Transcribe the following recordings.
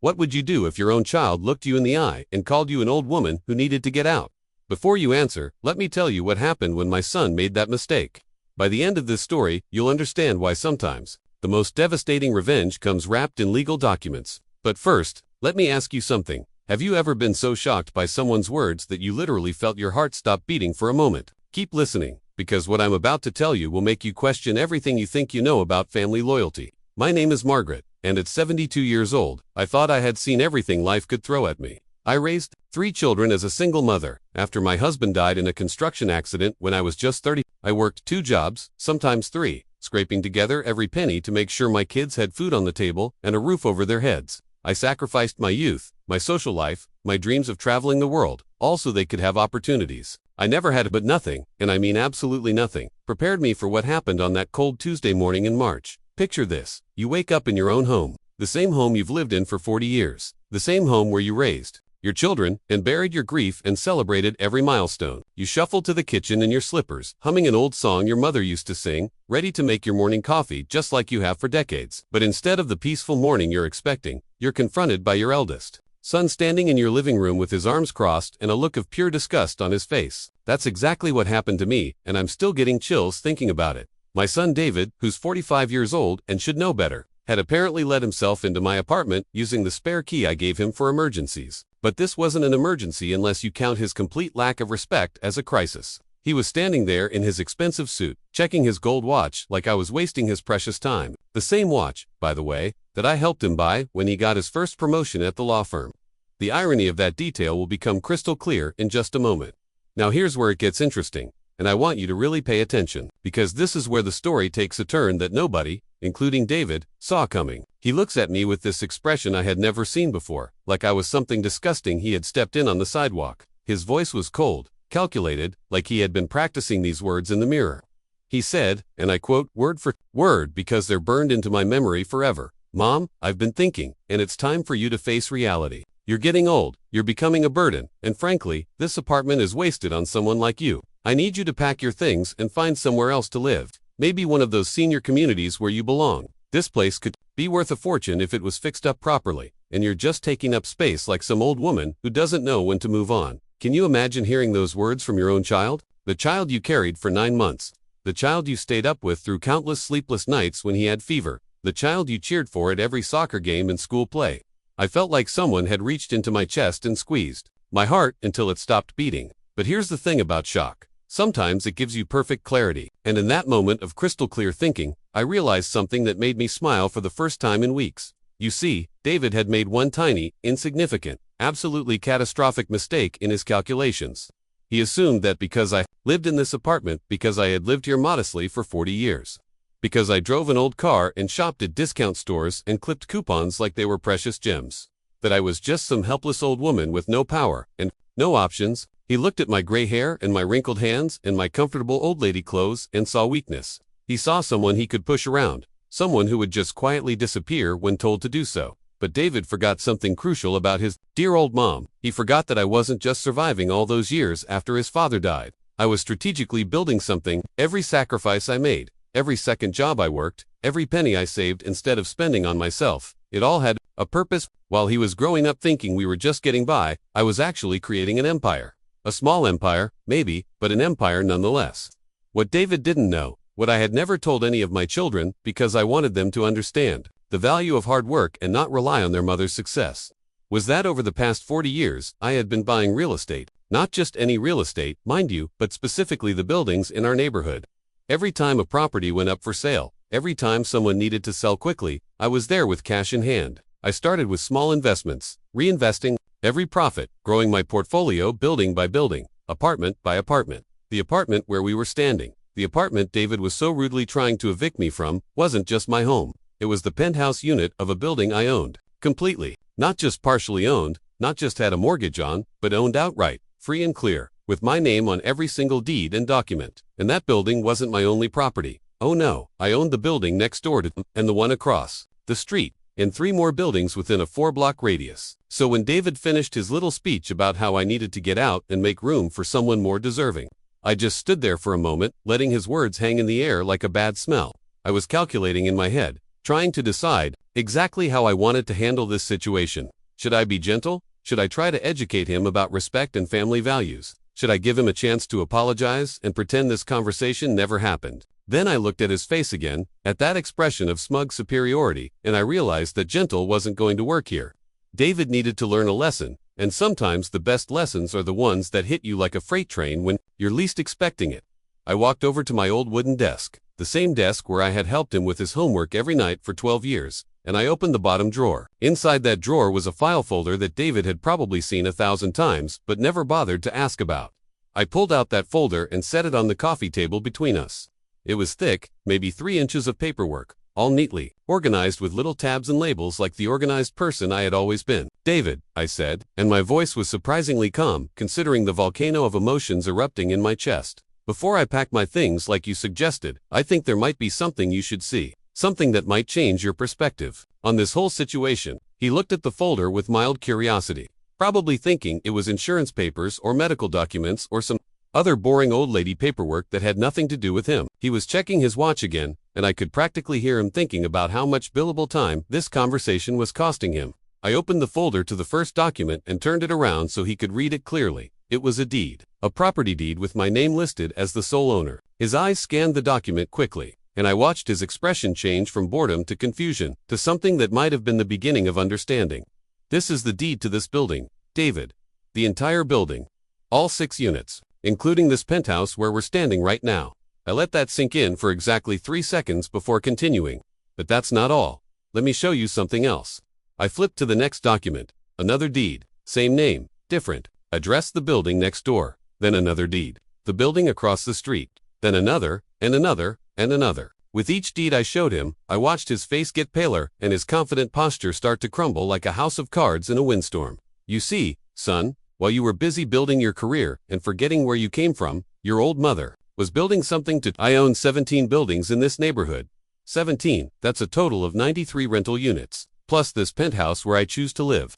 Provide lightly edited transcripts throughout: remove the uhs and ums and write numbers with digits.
What would you do if your own child looked you in the eye and called you an old woman who needed to get out? Before you answer, let me tell you what happened when my son made that mistake. By the end of this story, you'll understand why sometimes the most devastating revenge comes wrapped in legal documents. But first, let me ask you something. Have you ever been so shocked by someone's words that you literally felt your heart stop beating for a moment? Keep listening, because what I'm about to tell you will make you question everything you think you know about family loyalty. My name is Margaret, and at 72 years old, I thought I had seen everything life could throw at me. I raised 3 children as a single mother. After my husband died in a construction accident when I was just 30, I worked 2 jobs, sometimes 3, scraping together every penny to make sure my kids had food on the table and a roof over their heads. I sacrificed my youth, my social life, my dreams of traveling the world, all so they could have opportunities. I never had, but nothing, and I mean absolutely nothing, prepared me for what happened on that cold Tuesday morning in March. Picture this. You wake up in your own home, the same home you've lived in for 40 years, the same home where you raised your children and buried your grief and celebrated every milestone. You shuffle to the kitchen in your slippers, humming an old song your mother used to sing, ready to make your morning coffee just like you have for decades. But instead of the peaceful morning you're expecting, you're confronted by your eldest son standing in your living room with his arms crossed and a look of pure disgust on his face. That's exactly what happened to me, and I'm still getting chills thinking about it. My son David, who's 45 years old and should know better, had apparently let himself into my apartment using the spare key I gave him for emergencies. But this wasn't an emergency unless you count his complete lack of respect as a crisis. He was standing there in his expensive suit, checking his gold watch like I was wasting his precious time. The same watch, by the way, that I helped him buy when he got his first promotion at the law firm. The irony of that detail will become crystal clear in just a moment. Now here's where it gets interesting, and I want you to really pay attention, because this is where the story takes a turn that nobody, including David, saw coming. He looks at me with this expression I had never seen before, like I was something disgusting he had stepped in on the sidewalk. His voice was cold, calculated, like he had been practicing these words in the mirror. He said, and I quote word for word because they're burned into my memory forever, "Mom, I've been thinking, and it's time for you to face reality. You're getting old, you're becoming a burden, and frankly, this apartment is wasted on someone like you. I need you to pack your things and find somewhere else to live. Maybe one of those senior communities where you belong. This place could be worth a fortune if it was fixed up properly, and you're just taking up space like some old woman who doesn't know when to move on." Can you imagine hearing those words from your own child? The child you carried for 9 months. The child you stayed up with through countless sleepless nights when he had fever. The child you cheered for at every soccer game and school play. I felt like someone had reached into my chest and squeezed my heart until it stopped beating. But here's the thing about shock. Sometimes it gives you perfect clarity, and in that moment of crystal clear thinking, I realized something that made me smile for the first time in weeks. You see, David had made one tiny, insignificant, absolutely catastrophic mistake in his calculations. He assumed that because I lived in this apartment, because I had lived here modestly for 40 years, because I drove an old car and shopped at discount stores and clipped coupons like they were precious gems, that I was just some helpless old woman with no power and no options. He looked at my gray hair and my wrinkled hands and my comfortable old lady clothes and saw weakness. He saw someone he could push around, someone who would just quietly disappear when told to do so. But David forgot something crucial about his dear old mom. He forgot that I wasn't just surviving all those years after his father died. I was strategically building something. Every sacrifice I made, every second job I worked, every penny I saved instead of spending on myself, it all had a purpose. While he was growing up thinking we were just getting by, I was actually creating an empire. A small empire, maybe, but an empire nonetheless. What David didn't know, what I had never told any of my children, because I wanted them to understand the value of hard work and not rely on their mother's success, was that over the past 40 years, I had been buying real estate. Not just any real estate, mind you, but specifically the buildings in our neighborhood. Every time a property went up for sale, every time someone needed to sell quickly, I was there with cash in hand. I started with small investments, reinvesting every profit, growing my portfolio building by building, apartment by apartment. The apartment where we were standing, the apartment David was so rudely trying to evict me from, wasn't just my home. It was the penthouse unit of a building I owned, completely. Not just partially owned, not just had a mortgage on, but owned outright, free and clear, with my name on every single deed and document. And that building wasn't my only property. Oh no, I owned the building next door to them, and the one across the street, and 3 more buildings within a 4-block radius. So when David finished his little speech about how I needed to get out and make room for someone more deserving, I just stood there for a moment, letting his words hang in the air like a bad smell. I was calculating in my head, trying to decide, Exactly how I wanted to handle this situation. Should I be gentle? Should I try to educate him about respect and family values? Should I give him a chance to apologize and pretend this conversation never happened? Then I looked at his face again, at that expression of smug superiority, and I realized that gentle wasn't going to work here. David needed to learn a lesson, and sometimes the best lessons are the ones that hit you like a freight train when you're least expecting it. I walked over to my old wooden desk, the same desk where I had helped him with his homework every night for 12 years, and I opened the bottom drawer. Inside that drawer was a file folder that David had probably seen 1,000 times but never bothered to ask about. I pulled out that folder and set it on the coffee table between us. It was thick, maybe 3 inches of paperwork, all neatly organized with little tabs and labels like the organized person I had always been. "David," I said, and my voice was surprisingly calm considering the volcano of emotions erupting in my chest. "Before I pack my things like you suggested, I think there might be something you should see. Something that might change your perspective on this whole situation." He looked at the folder with mild curiosity, probably thinking it was insurance papers or medical documents or some other boring old lady paperwork that had nothing to do with him. He was checking his watch again, and I could practically hear him thinking about how much billable time this conversation was costing him. I opened the folder to the first document and turned it around so he could read it clearly. It was a deed, a property deed with my name listed as the sole owner. His eyes scanned the document quickly, and I watched his expression change from boredom to confusion to something that might have been the beginning of understanding. "This is the deed to this building, David. The entire building. All 6 units, including this penthouse where we're standing right now." I let that sink in for exactly 3 seconds before continuing. "But that's not all. Let me show you something else." I flipped to the next document. Another deed. Same name, different address, the building next door. Then another deed. The building across the street. Then another, and another, and another. With each deed I showed him, I watched his face get paler and his confident posture start to crumble like a house of cards in a windstorm. "You see, son, while you were busy building your career and forgetting where you came from, your old mother was building something to. I own 17 buildings in this neighborhood. 17, that's a total of 93 rental units, plus this penthouse where I choose to live.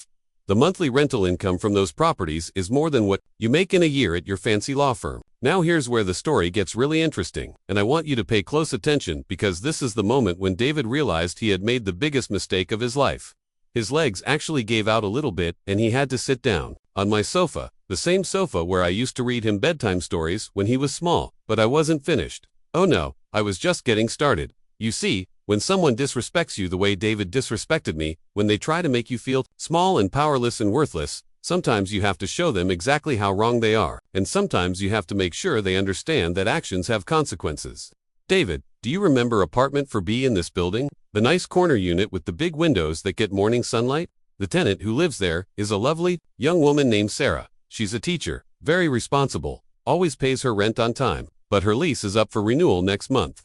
The monthly rental income from those properties is more than what you make in a year at your fancy law firm." Now here's where the story gets really interesting, and I want you to pay close attention because this is the moment when David realized he had made the biggest mistake of his life. His legs actually gave out a little bit and he had to sit down on my sofa, the same sofa where I used to read him bedtime stories when he was small. But I wasn't finished. Oh no, I was just getting started. You see, when someone disrespects you the way David disrespected me, when they try to make you feel small and powerless and worthless, sometimes you have to show them exactly how wrong they are, and sometimes you have to make sure they understand that actions have consequences. "David, do you remember apartment 4B in this building? The nice corner unit with the big windows that get morning sunlight? The tenant who lives there is a lovely, young woman named Sarah. She's a teacher, very responsible, always pays her rent on time, but her lease is up for renewal next month.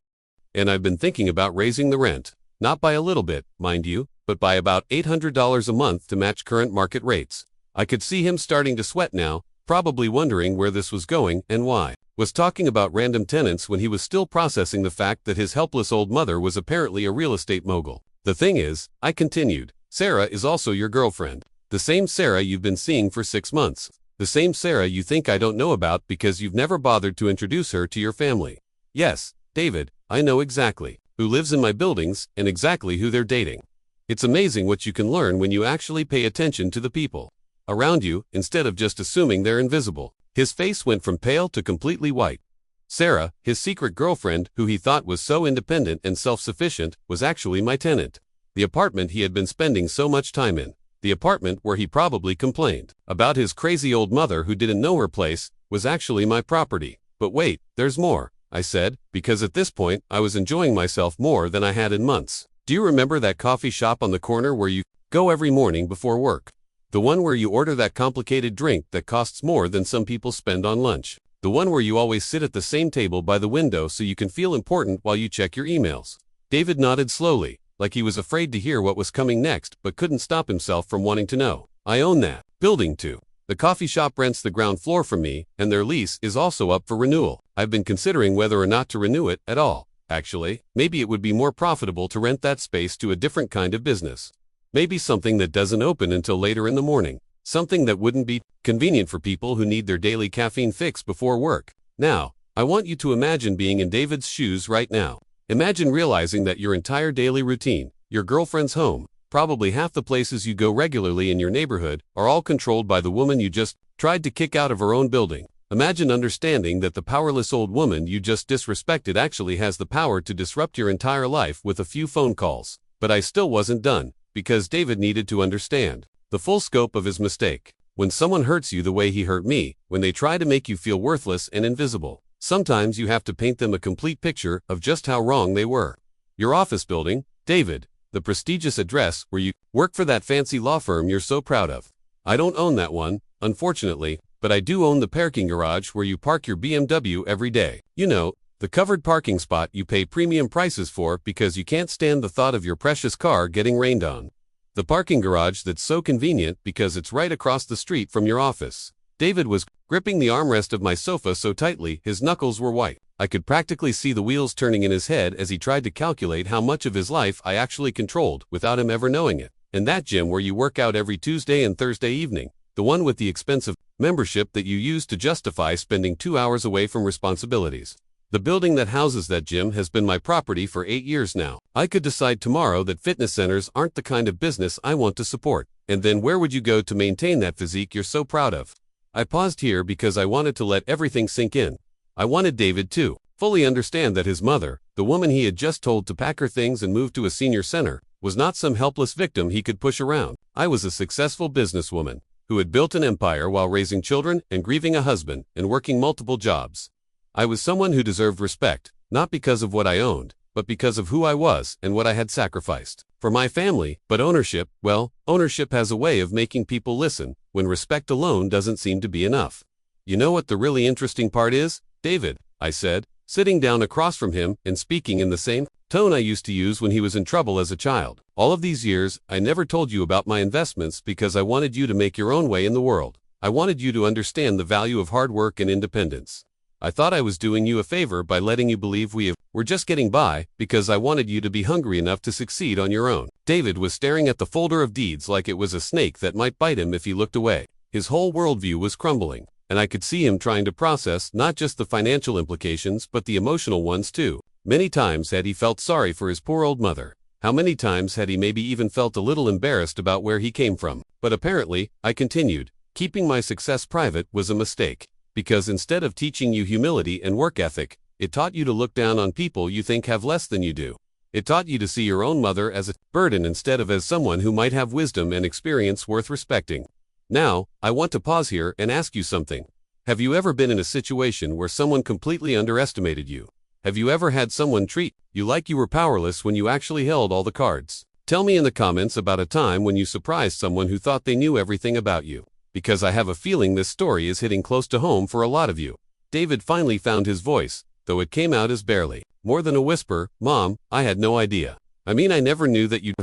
And I've been thinking about raising the rent, not by a little bit, mind you, but by about $800 a month to match current market rates." I could see him starting to sweat now, probably wondering where this was going and why. Was talking about random tenants when he was still processing the fact that his helpless old mother was apparently a real estate mogul. "The thing is," I continued, "Sarah is also your girlfriend. The same Sarah you've been seeing for 6 months. The same Sarah you think I don't know about because you've never bothered to introduce her to your family. Yes, David, I know exactly who lives in my buildings and exactly who they're dating. It's amazing what you can learn when you actually pay attention to the people around you instead of just assuming they're invisible." His face went from pale to completely white. Sarah, his secret girlfriend, who he thought was so independent and self-sufficient, was actually my tenant. The apartment he had been spending so much time in, the apartment where he probably complained about his crazy old mother who didn't know her place, was actually my property. "But wait, there's more," I said, because at this point I was enjoying myself more than I had in months. "Do you remember that coffee shop on the corner where you go every morning before work? The one where you order that complicated drink that costs more than some people spend on lunch? The one where you always sit at the same table by the window so you can feel important while you check your emails?" David nodded slowly, like he was afraid to hear what was coming next but couldn't stop himself from wanting to know. "I own that building too. The coffee shop rents the ground floor from me, and their lease is also up for renewal. I've been considering whether or not to renew it at all. Actually, maybe it would be more profitable to rent that space to a different kind of business. Maybe something that doesn't open until later in the morning. Something that wouldn't be convenient for people who need their daily caffeine fix before work." Now, I want you to imagine being in David's shoes right now. Imagine realizing that your entire daily routine, your girlfriend's home, probably half the places you go regularly in your neighborhood, are all controlled by the woman you just tried to kick out of her own building. Imagine understanding that the powerless old woman you just disrespected actually has the power to disrupt your entire life with a few phone calls. But I still wasn't done, because David needed to understand the full scope of his mistake. When someone hurts you the way he hurt me, when they try to make you feel worthless and invisible, sometimes you have to paint them a complete picture of just how wrong they were. Your office building, David, the prestigious address where you work for that fancy law firm you're so proud of. I don't own that one, unfortunately, but I do own the parking garage where you park your BMW every day. You know, the covered parking spot you pay premium prices for because you can't stand the thought of your precious car getting rained on. The parking garage that's so convenient because it's right across the street from your office. David was gripping the armrest of my sofa so tightly his knuckles were white. I could practically see the wheels turning in his head as he tried to calculate how much of his life I actually controlled without him ever knowing it. And that gym where you work out every Tuesday and Thursday evening, the one with the expensive membership that you use to justify spending 2 hours away from responsibilities. The building that houses that gym has been my property for 8 years now. I could decide tomorrow that fitness centers aren't the kind of business I want to support. And then where would you go to maintain that physique you're so proud of? I paused here because I wanted to let everything sink in. I wanted David to fully understand that his mother, the woman he had just told to pack her things and move to a senior center, was not some helpless victim he could push around. I was a successful businesswoman who had built an empire while raising children and grieving a husband and working multiple jobs. I was someone who deserved respect, not because of what I owned, but because of who I was and what I had sacrificed for my family. But ownership, well, ownership has a way of making people listen when respect alone doesn't seem to be enough. You know what the really interesting part is, David? I said, sitting down across from him and speaking in the same tone I used to use when he was in trouble as a child. All of these years, I never told you about my investments because I wanted you to make your own way in the world. I wanted you to understand the value of hard work and independence. I thought I was doing you a favor by letting you believe were just getting by because I wanted you to be hungry enough to succeed on your own. David was staring at the folder of deeds like it was a snake that might bite him if he looked away. His whole worldview was crumbling, and I could see him trying to process not just the financial implications but the emotional ones too. Many times had he felt sorry for his poor old mother. How many times had he maybe even felt a little embarrassed about where he came from? But apparently, I continued, keeping my success private was a mistake. Because instead of teaching you humility and work ethic, it taught you to look down on people you think have less than you do. It taught you to see your own mother as a burden instead of as someone who might have wisdom and experience worth respecting. Now, I want to pause here and ask you something. Have you ever been in a situation where someone completely underestimated you? Have you ever had someone treat you like you were powerless when you actually held all the cards? Tell me in the comments about a time when you surprised someone who thought they knew everything about you. Because I have a feeling this story is hitting close to home for a lot of you. David finally found his voice, though it came out as barely more than a whisper. Mom, I had no idea. I mean, I never knew that you...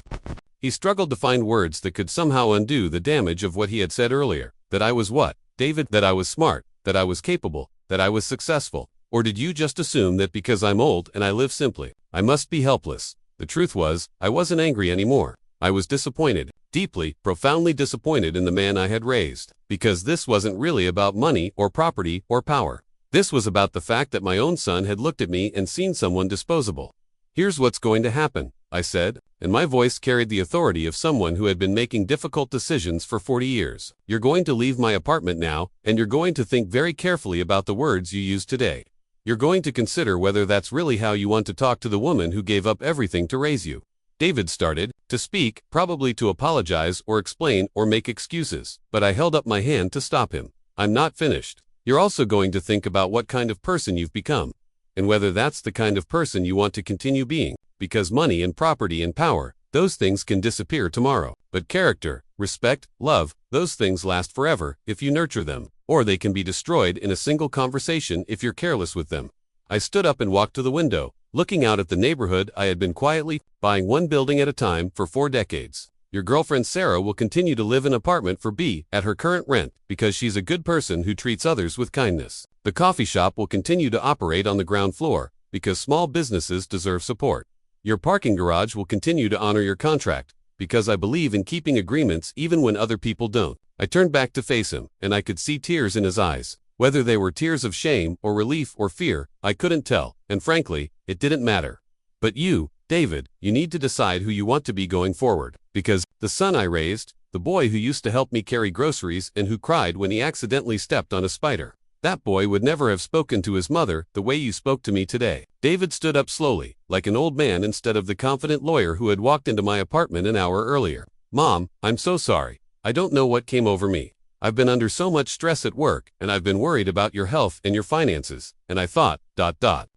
He struggled to find words that could somehow undo the damage of what he had said earlier. That I was what, David? That I was smart, that I was capable, that I was successful. Or did you just assume that because I'm old and I live simply, I must be helpless? The truth was, I wasn't angry anymore. I was disappointed, deeply, profoundly disappointed in the man I had raised. Because this wasn't really about money or property or power. This was about the fact that my own son had looked at me and seen someone disposable. Here's what's going to happen, I said, and my voice carried the authority of someone who had been making difficult decisions for 40 years. You're going to leave my apartment now, and you're going to think very carefully about the words you use today. You're going to consider whether that's really how you want to talk to the woman who gave up everything to raise you. David started to speak, probably to apologize or explain or make excuses, but I held up my hand to stop him. I'm not finished. You're also going to think about what kind of person you've become, and whether that's the kind of person you want to continue being, because money and property and power, those things can disappear tomorrow. But character, respect, love, those things last forever if you nurture them, or they can be destroyed in a single conversation if you're careless with them. I stood up and walked to the window, looking out at the neighborhood I had been quietly buying one building at a time for 4 decades. Your girlfriend Sarah will continue to live in an apartment for B at her current rent because she's a good person who treats others with kindness. The coffee shop will continue to operate on the ground floor because small businesses deserve support. Your parking garage will continue to honor your contract because I believe in keeping agreements even when other people don't. I turned back to face him, and I could see tears in his eyes. Whether they were tears of shame or relief or fear, I couldn't tell, and frankly, it didn't matter. But you, David, you need to decide who you want to be going forward. Because the son I raised, the boy who used to help me carry groceries and who cried when he accidentally stepped on a spider. That boy would never have spoken to his mother the way you spoke to me today. David stood up slowly, like an old man instead of the confident lawyer who had walked into my apartment an hour earlier. Mom, I'm so sorry. I don't know what came over me. I've been under so much stress at work, and I've been worried about your health and your finances, and I thought,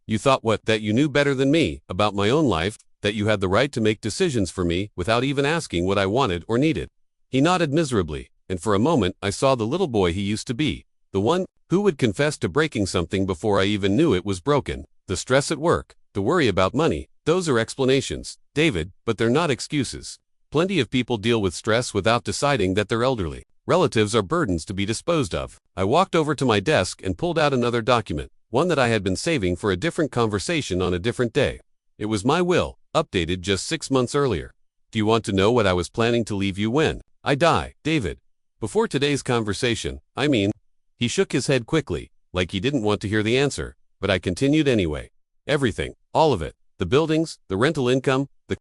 You thought what? That you knew better than me about my own life, that you had the right to make decisions for me without even asking what I wanted or needed. He nodded miserably, and for a moment I saw the little boy he used to be, the one who would confess to breaking something before I even knew it was broken. The stress at work, the worry about money, those are explanations, David, but they're not excuses. Plenty of people deal with stress without deciding that they're elderly. Relatives are burdens to be disposed of. I walked over to my desk and pulled out another document, one that I had been saving for a different conversation on a different day. It was my will, updated just 6 months earlier. Do you want to know what I was planning to leave you when I die, David? Before today's conversation, I mean. He shook his head quickly, like he didn't want to hear the answer, but I continued anyway. Everything, all of it, the buildings, the rental income, the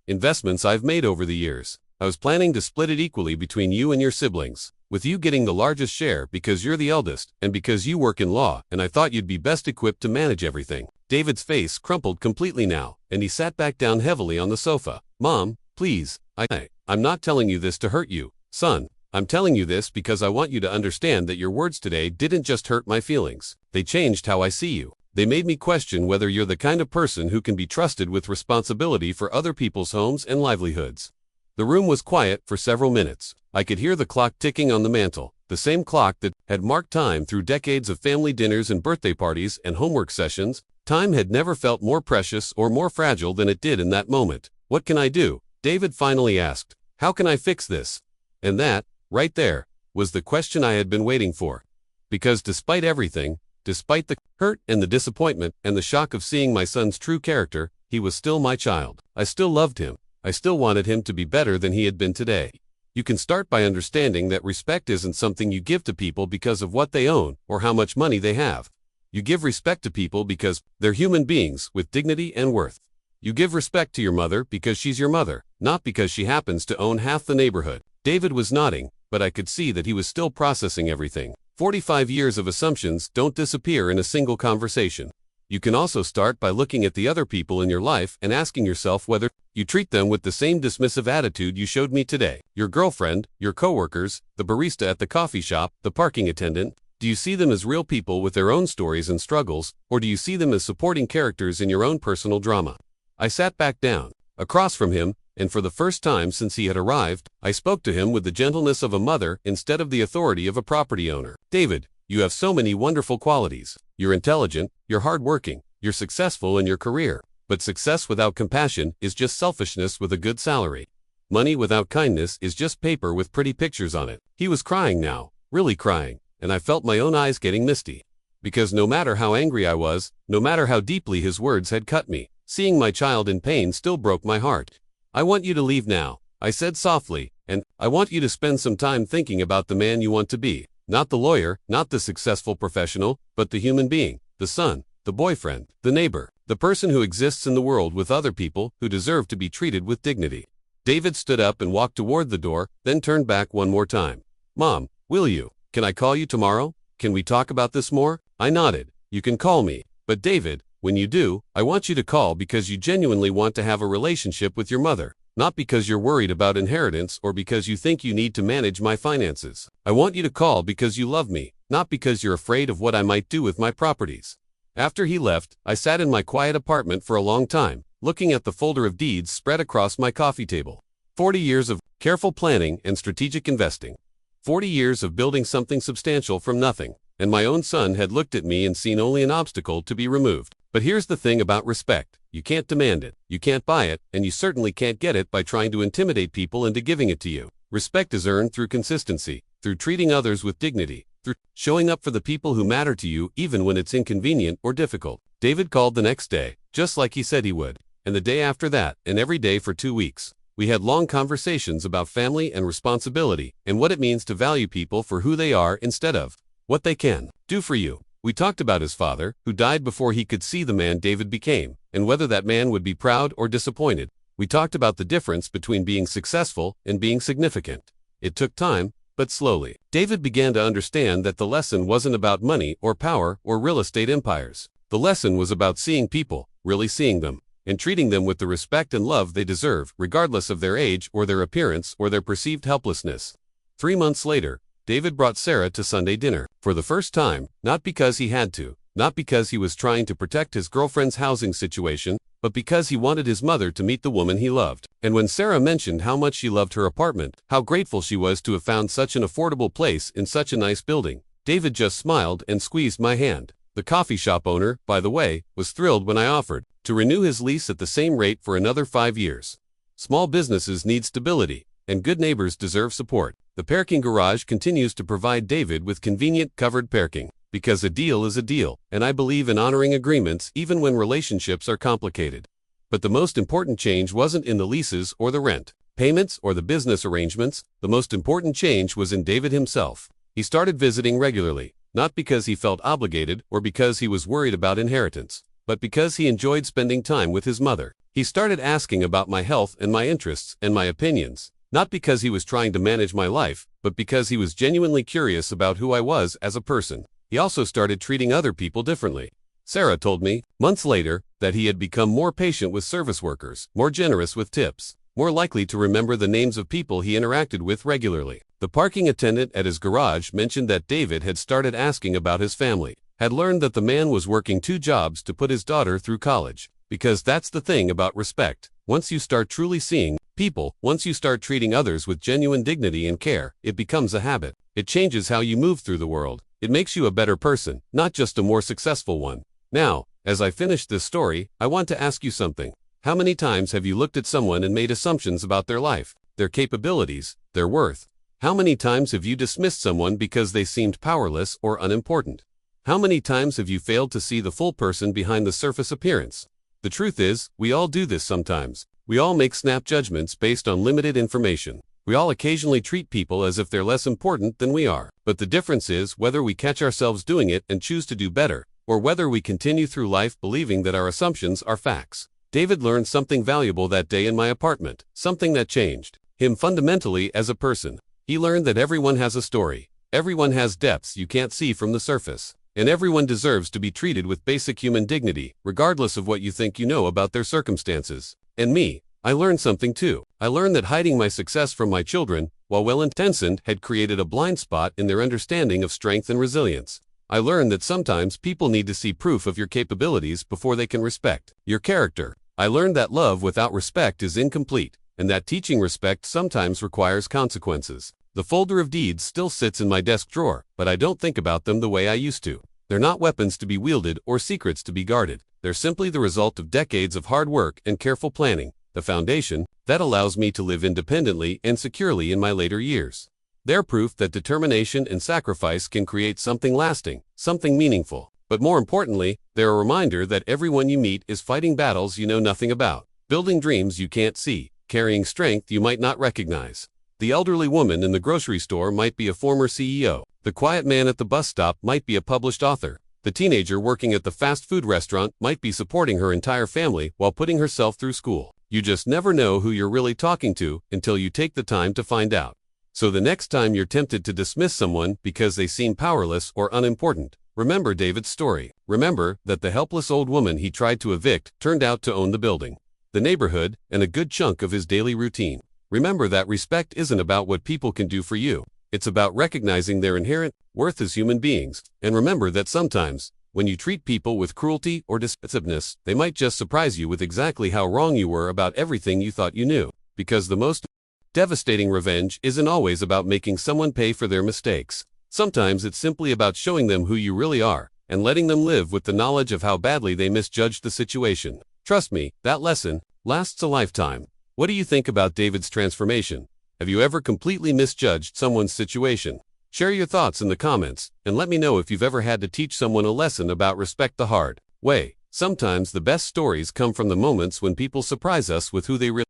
investments I've made over the years. I was planning to split it equally between you and your siblings, with you getting the largest share because you're the eldest and because you work in law, and I thought you'd be best equipped to manage everything. David's face crumpled completely now, and he sat back down heavily on the sofa. Mom, please, I'm not telling you this to hurt you, son. I'm telling you this because I want you to understand that your words today didn't just hurt my feelings. They changed how I see you. They made me question whether you're the kind of person who can be trusted with responsibility for other people's homes and livelihoods. The room was quiet for several minutes. I could hear the clock ticking on the mantel, the same clock that had marked time through decades of family dinners and birthday parties and homework sessions. Time had never felt more precious or more fragile than it did in that moment. What can I do? David finally asked. How can I fix this? And that, right there, was the question I had been waiting for. Because despite everything, despite the hurt and the disappointment and the shock of seeing my son's true character, he was still my child. I still loved him. I still wanted him to be better than he had been today. You can start by understanding that respect isn't something you give to people because of what they own or how much money they have. You give respect to people because they're human beings with dignity and worth. You give respect to your mother because she's your mother, not because she happens to own half the neighborhood. David was nodding, but I could see that he was still processing everything. 45 years of assumptions don't disappear in a single conversation. You can also start by looking at the other people in your life and asking yourself whether you treat them with the same dismissive attitude you showed me today. Your girlfriend, your coworkers, the barista at the coffee shop, the parking attendant. Do you see them as real people with their own stories and struggles, or do you see them as supporting characters in your own personal drama? I sat back down, across from him, and for the first time since he had arrived, I spoke to him with the gentleness of a mother instead of the authority of a property owner. David, you have so many wonderful qualities. You're intelligent, you're hardworking, you're successful in your career. But success without compassion is just selfishness with a good salary. Money without kindness is just paper with pretty pictures on it. He was crying now, really crying, and I felt my own eyes getting misty. Because no matter how angry I was, no matter how deeply his words had cut me, seeing my child in pain still broke my heart. I want you to leave now, I said softly, and I want you to spend some time thinking about the man you want to be. Not the lawyer, not the successful professional, but the human being, the son, the boyfriend, the neighbor, the person who exists in the world with other people who deserve to be treated with dignity. David stood up and walked toward the door, then turned back one more time. Mom, will you? Can I call you tomorrow? Can we talk about this more? I nodded. You can call me. But David, when you do, I want you to call because you genuinely want to have a relationship with your mother. Not because you're worried about inheritance or because you think you need to manage my finances. I want you to call because you love me, not because you're afraid of what I might do with my properties. After he left, I sat in my quiet apartment for a long time, looking at the folder of deeds spread across my coffee table. 40 years of careful planning and strategic investing. 40 years of building something substantial from nothing. And my own son had looked at me and seen only an obstacle to be removed. But here's the thing about respect. You can't demand it, you can't buy it, and you certainly can't get it by trying to intimidate people into giving it to you. Respect is earned through consistency, through treating others with dignity, through showing up for the people who matter to you even when it's inconvenient or difficult. David called the next day, just like he said he would, and the day after that, and every day for 2 weeks. We had long conversations about family and responsibility, and what it means to value people for who they are instead of what they can do for you. We talked about his father, who died before he could see the man David became, and whether that man would be proud or disappointed. We talked about the difference between being successful and being significant. It took time, but slowly. David began to understand that the lesson wasn't about money or power or real estate empires. The lesson was about seeing people, really seeing them, and treating them with the respect and love they deserve, regardless of their age or their appearance or their perceived helplessness. 3 months later, David brought Sarah to Sunday dinner. For the first time, not because he had to, not because he was trying to protect his girlfriend's housing situation, but because he wanted his mother to meet the woman he loved. And when Sarah mentioned how much she loved her apartment, how grateful she was to have found such an affordable place in such a nice building, David just smiled and squeezed my hand. The coffee shop owner, by the way, was thrilled when I offered to renew his lease at the same rate for another 5 years. Small businesses need stability, and good neighbors deserve support. The Parking Garage continues to provide David with convenient covered parking, because a deal is a deal, and I believe in honoring agreements even when relationships are complicated. But the most important change wasn't in the leases or the rent payments or the business arrangements. The most important change was in David himself. He started visiting regularly, not because he felt obligated or because he was worried about inheritance, but because he enjoyed spending time with his mother. He started asking about my health and my interests and my opinions, not because he was trying to manage my life, but because he was genuinely curious about who I was as a person. He also started treating other people differently. Sarah told me, months later, that he had become more patient with service workers, more generous with tips, more likely to remember the names of people he interacted with regularly. The parking attendant at his garage mentioned that David had started asking about his family, had learned that the man was working 2 jobs to put his daughter through college. Because that's the thing about respect. Once you start truly seeing people, once you start treating others with genuine dignity and care, it becomes a habit. It changes how you move through the world. It makes you a better person, not just a more successful one. Now, as I finish this story, I want to ask you something. How many times have you looked at someone and made assumptions about their life, their capabilities, their worth? How many times have you dismissed someone because they seemed powerless or unimportant? How many times have you failed to see the full person behind the surface appearance? The truth is, we all do this sometimes. We all make snap judgments based on limited information. We all occasionally treat people as if they're less important than we are. But the difference is whether we catch ourselves doing it and choose to do better, or whether we continue through life believing that our assumptions are facts. David learned something valuable that day in my apartment, something that changed him fundamentally as a person. He learned that everyone has a story. Everyone has depths you can't see from the surface. And everyone deserves to be treated with basic human dignity, regardless of what you think you know about their circumstances. And me, I learned something too. I learned that hiding my success from my children, while well-intentioned, had created a blind spot in their understanding of strength and resilience. I learned that sometimes people need to see proof of your capabilities before they can respect your character. I learned that love without respect is incomplete, and that teaching respect sometimes requires consequences. The folder of deeds still sits in my desk drawer, but I don't think about them the way I used to. They're not weapons to be wielded or secrets to be guarded. They're simply the result of decades of hard work and careful planning, the foundation that allows me to live independently and securely in my later years. They're proof that determination and sacrifice can create something lasting, something meaningful. But more importantly, they're a reminder that everyone you meet is fighting battles you know nothing about, building dreams you can't see, carrying strength you might not recognize. The elderly woman in the grocery store might be a former CEO. The quiet man at the bus stop might be a published author. The teenager working at the fast food restaurant might be supporting her entire family while putting herself through school. You just never know who you're really talking to until you take the time to find out. So the next time you're tempted to dismiss someone because they seem powerless or unimportant, remember David's story. Remember that the helpless old woman he tried to evict turned out to own the building, the neighborhood, and a good chunk of his daily routine. Remember that respect isn't about what people can do for you. It's about recognizing their inherent worth as human beings. And remember that sometimes, when you treat people with cruelty or dismissiveness, they might just surprise you with exactly how wrong you were about everything you thought you knew. Because the most devastating revenge isn't always about making someone pay for their mistakes. Sometimes it's simply about showing them who you really are, and letting them live with the knowledge of how badly they misjudged the situation. Trust me, that lesson lasts a lifetime. What do you think about David's transformation? Have you ever completely misjudged someone's situation? Share your thoughts in the comments, and let me know if you've ever had to teach someone a lesson about respect the hard way. Sometimes the best stories come from the moments when people surprise us with who they really are.